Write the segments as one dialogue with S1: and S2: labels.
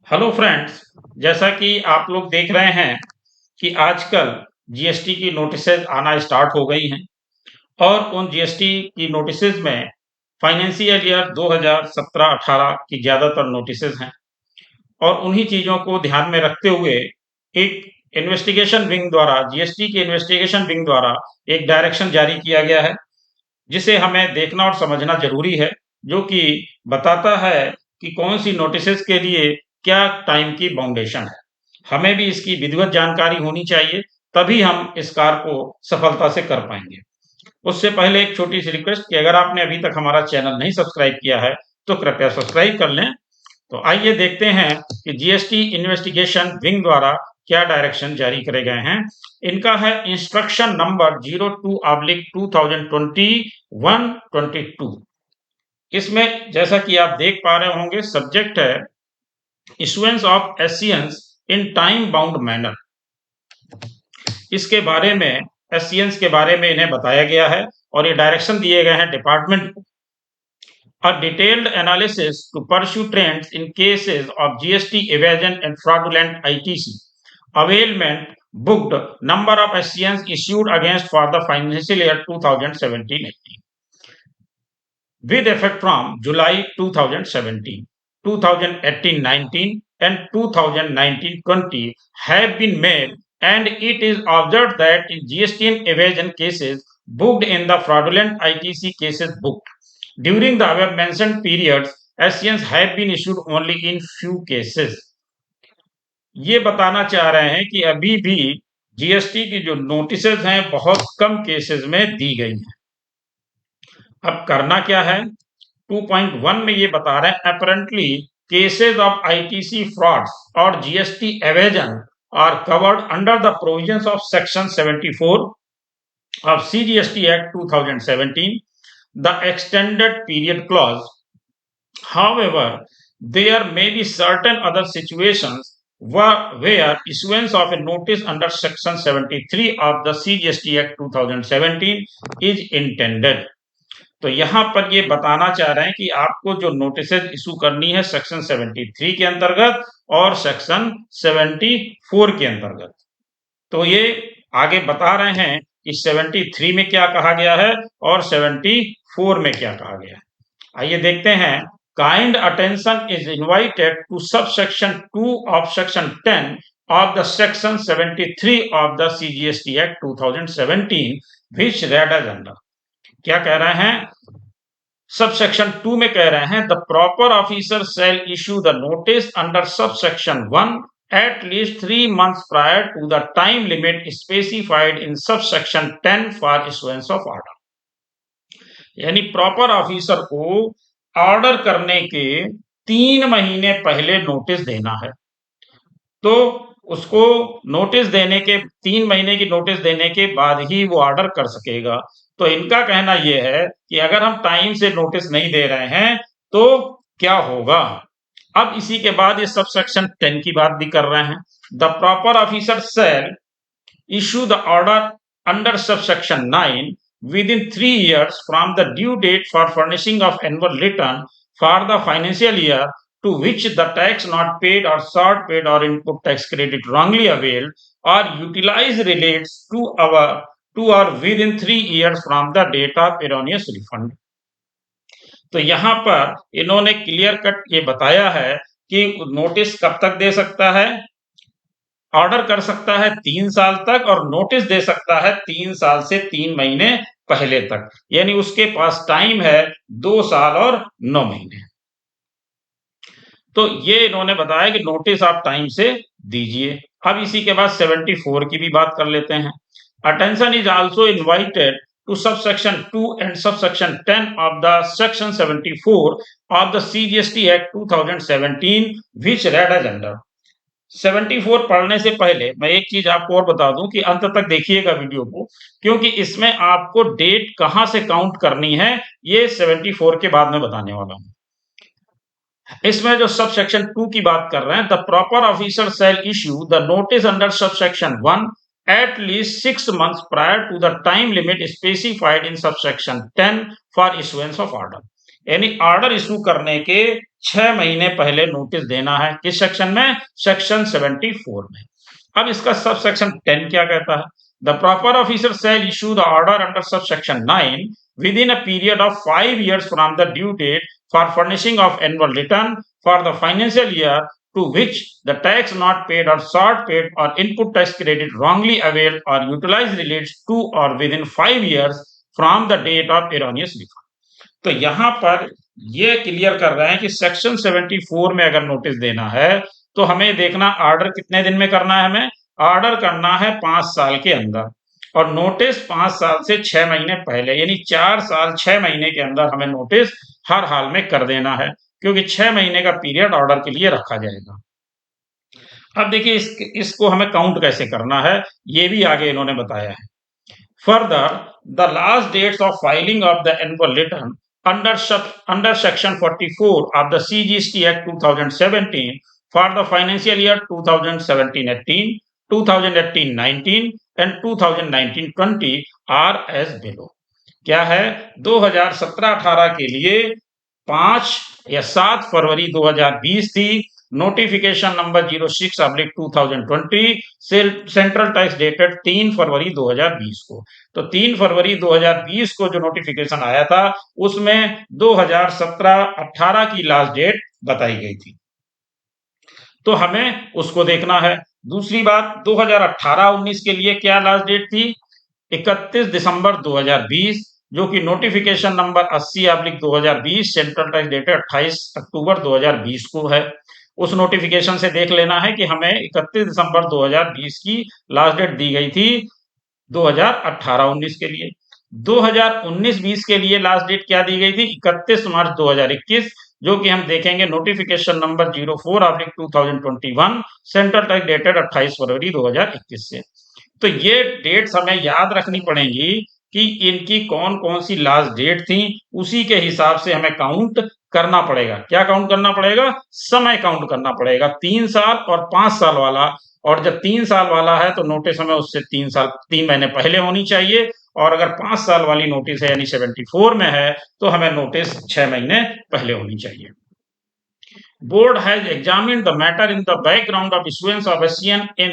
S1: Hello friends. जैसा कि आप लोग देख रहे हैं कि आजकल जीएसटी की नोटिसेज आना स्टार्ट हो गई हैं और उन जीएसटी की नोटिसेज में फाइनेंशियल ईयर 2017-18 की ज़्यादातर नोटिसेज हैं और उन्हीं चीज़ों को ध्यान में रखते हुए एक इन्वेस्टिगेशन विंग द्वारा जीएसटी के इन्वेस्टिगेशन विंग द्वारा एक डायरेक्शन जारी किया गया है जिसे हमें देखना और समझना जरूरी है, जो कि बताता है कि कौन सी नोटिसेस के लिए क्या टाइम की बाउंडेशन है। हमें भी इसकी विधिवत जानकारी होनी चाहिए, तभी हम इस कार्य को सफलता से कर पाएंगे। उससे पहले एक छोटी सी रिक्वेस्ट कि अगर आपने अभी तक हमारा चैनल नहीं सब्सक्राइब किया है तो कृपया सब्सक्राइब कर लें। तो आइए देखते हैं कि जीएसटी इन्वेस्टिगेशन विंग द्वारा क्या डायरेक्शन जारी करे गए हैं। इनका है इंस्ट्रक्शन नंबर 02/2021-22। इसमें जैसा कि आप देख पा रहे होंगे, सब्जेक्ट है issuance of SCNs in time bound manner. इसके बारे में एससीएंस के बारे में इन्हें बताया गया है और ये डायरेक्शन दिए गए हैं डिपार्टमेंट को। A detailed analysis to pursue trends in cases of GST evasion and fraudulent ITC availment booked number of SCNs issued against for the financial year 2017-18 with effect from July 2017, 2018-19 and 2019-20 have been made, and it is observed that in GST evasion cases booked in the fraudulent ITC cases booked during the above mentioned periods, SCNs have been issued only in few cases. ये बताना चाह रहे हैं कि अभी भी GST की जो नोटिसेज हैं बहुत कम केसेस में दी गई हैं। अब करना क्या है, 2.1 में ये बता रहे हैं apparently cases of ITC frauds और GST evasion are covered under the provisions of section 74 of CGST Act 2017, the extended period clause. However, there may be certain other situations where issuance of a notice under Section 73 of the CGST Act 2017 is intended. तो यहाँ पर ये बताना चाह रहे हैं कि आपको जो नोटिसेज इशू करनी है सेक्शन 73 के अंतर्गत और सेक्शन 74 के अंतर्गत। तो ये आगे बता रहे हैं कि 73 में क्या कहा गया है और 74 में क्या कहा गया है। आइए देखते हैं। Kind attention is invited to subsection 2 of section 10 of the section 73 of the CGST act 2017 which read as under. क्या कह रहे हैं, सबसेक्शन 2 में कह रहे हैं the proper officer shall issue the notice under subsection 1 at least 3 months prior to the time limit specified in subsection 10 for issuance of order। यानी proper officer को ऑर्डर करने के 3 महीने पहले नोटिस देना है, तो उसको नोटिस देने के 3 महीने की नोटिस देने के बाद ही वो ऑर्डर कर सकेगा। तो इनका कहना यह है कि अगर हम टाइम से नोटिस नहीं दे रहे हैं तो क्या होगा। अब इसी के बाद ये सबसेक्शन 10 की बात भी कर रहे हैं। The proper officer shall issue the order under subsection 9 within 3 years from the due date for furnishing of annual return for the financial year to which the tax not paid or short paid or input tax credit wrongly availed or utilized relates to or within 3 years from the date of erroneous refund। तो यहाँ पर इन्होंने clear cut ये बताया है कि notice कब तक दे सकता है, ऑर्डर कर सकता है 3 साल तक और नोटिस दे सकता है 3 साल से 3 महीने पहले तक, यानी उसके पास टाइम है 2 साल और 9 महीने। तो ये इन्होंने बताया कि नोटिस आप टाइम से दीजिए। अब इसी के बाद 74 की भी बात कर लेते हैं। Attention is also invited to subsection 2 and subsection 10 of the section 74 of the CGST Act 2017 which read as under। 74 पढ़ने से पहले मैं एक चीज आपको और बता दूं कि अंत तक देखिएगा वीडियो को, क्योंकि इसमें आपको डेट कहां से काउंट करनी है ये 74 के बाद में बताने वाला हूं। इसमें जो सबसेक्शन 2 की बात कर रहे हैं, the proper officer shall issue the notice under subsection 1 at least 6 months prior to the time limit specified in subsection 10 for issuance of order। यानी ऑर्डर इशू करने के 6 महीने पहले नोटिस देना है। किस सेक्शन में? सेक्शन 74 में। अब इसका सब सेक्शन 10 क्या कहता है? The proper officer shall issue the order under sub section 9 within a period of 5 years from the due date for furnishing of annual return for the financial year to which the tax not paid or short paid or input tax credit wrongly availed or utilized relates to or within 5 years from the date of erroneous refund. तो यहां पर ये clear कर रहे हैं कि section 74 में अगर नोटिस देना है तो हमें देखना ऑर्डर कितने दिन में करना है। हमें ऑर्डर करना है 5 साल के अंदर और नोटिस 5 साल से 6 महीने पहले, यानी 4 साल 6 महीने के अंदर हमें नोटिस हर हाल में कर देना है, क्योंकि 6 महीने का पीरियड ऑर्डर के लिए रखा जाएगा। अब देखिए इसको हमें काउंट कैसे करना है, ये भी आगे इन्होंने बताया है। Further, the last dates of filing of the annual return under Section 44 of the CGST Act 2017 for the financial year 2017-18, 2018-19 and 2019-20 are as below. क्या है? 2017-18 के लिए 5 या 7 फरवरी 2020 थी, notification number 06/2020 central tax dated 3 फरवरी 2020 को। तो 3 फरवरी 2020 को जो नोटिफिकेशन आया था उसमें 2017-18 की लास्ट डेट बताई गई थी, तो हमें उसको देखना है। दूसरी बात, 2018-19 के लिए क्या लास्ट डेट थी? 31 दिसंबर 2020, जो कि notification number 80/2020 central tax dated 28 अक्टूबर 2020 को है। उस नोटिफिकेशन से देख लेना है कि हमें 31 दिसंबर 2020 की लास्ट डेट दी गई थी 2018-19 के लिए। 2019-20 के लिए लास्ट डेट क्या दी गई थी? 31 मार्च 2021, जो कि हम देखेंगे notification number 04/2021 central tax dated 28 फरवरी 2021 से। तो ये डेट्स हमें याद रखनी पड़ेंगी कि इनकी कौन कौन सी लास्ट डेट थी, उसी के हिसाब से हमें काउंट करना पड़ेगा। क्या काउंट करना पड़ेगा? समय काउंट करना पड़ेगा, 3 साल और 5 साल वाला। और जब 3 साल वाला है तो नोटिस हमें उससे 3 महीने पहले होनी चाहिए, और अगर 5 साल वाली नोटिस है यानी 74 में है तो हमें नोटिस 6 महीने पहले होनी चाहिए। Board has examined the matter in the background of issuance of SCN in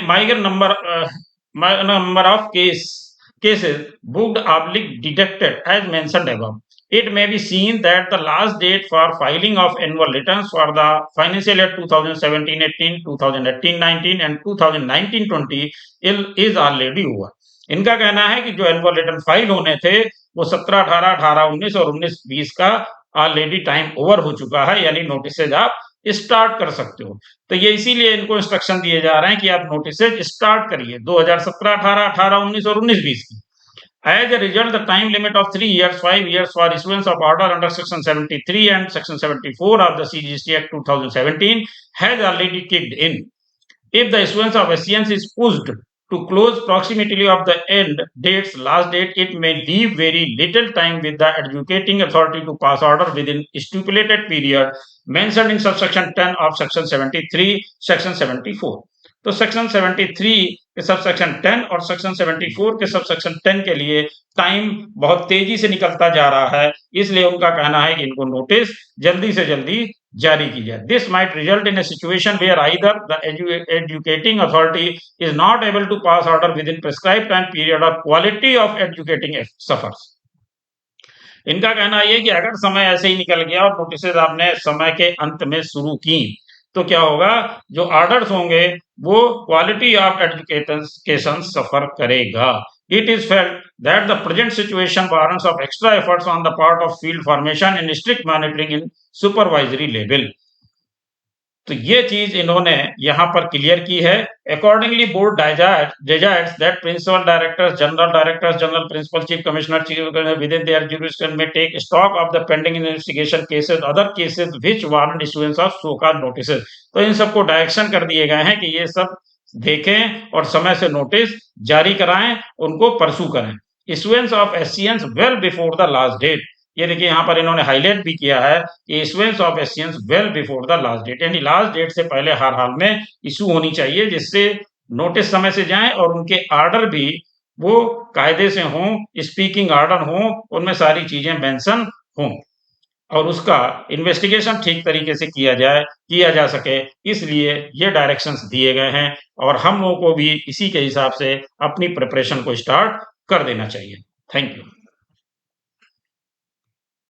S1: minor number of cases booked/deducted as mentioned above. It may be seen that the last date for filing of annual returns for the financial year 2017-18, 2018-19 and 2019-20 is already over. इनका कहना है कि जो annual return file होने थे वो 17-18, 18-19 और 19-20 का ऑलरेडी टाइम ओवर हो चुका है, यानी नोटिसेज आप स्टार्ट कर सकते हो। तो ये इसीलिए इनको इंस्ट्रक्शन दिए जा रहे हैं कि आप नोटिसेज स्टार्ट करिए 2017-18, 18-19 और 19-20 की। As a result, the time limit of 3 years, 5 years for issuance of order under Section 73 and Section 74 of the CGST Act 2017 has already kicked in. If the issuance of SCNs is pushed to close proximity of the end date's last date, it may leave very little time with the adjudicating authority to pass order within stipulated period mentioned in subsection 10 of Section 73, Section 74. तो section 73 के sub section 10 और section 74 के sub section 10 के लिए time बहुत तेजी से निकलता जा रहा है, इसलिए उनका कहना है कि इनको नोटिस जल्दी से जल्दी जारी की जाए। This might result in a situation where either the educating authority is not able to pass order within prescribed time period और क्वालिटी ऑफ एजुकेटिंग सफर्स। इनका कहना यह है कि अगर समय ऐसे ही निकल गया और नोटिस आपने समय के अंत में शुरू की तो क्या होगा? जो ऑर्डर्स होंगे वो क्वालिटी ऑफ एजुकेशन सफर करेगा। It is felt that the present situation warrants of extra efforts on the part of field formation and strict monitoring in supervisory level. तो ये चीज इन्होंने यहाँ पर क्लियर की है। Accordingly board desires that principal directors, general principal, chief commissioner, within their jurisdiction may take stock of the pending investigation cases, other cases which warrant issuance of so-called notices. तो इन सबको डायरेक्शन कर दिए गए हैं कि ये सब देखें और समय से नोटिस जारी कराएं, उनको परसू करें। Issuance of SCNs well before the last date, ये देखिए यहाँ पर इन्होंने हाईलाइट भी किया है कि issuance of SCNs well before the last date, यानी लास्ट डेट से पहले हर हाल में इशू होनी चाहिए, जिससे नोटिस समय से जाएं और उनके ऑर्डर भी वो कायदे से हों, स्पीकिंग ऑर्डर हों, उनमें सारी चीजें मेंशन हों। और उसका इन्वेस्टिगेशन ठीक तरीके से किया जा सके, इसलिए ये डायरेक्शंस दिए गए हैं और हम लोगों को भी इसी के हिसाब से अपनी प्रिपरेशन को स्टार्ट कर देना चाहिए। Thank you.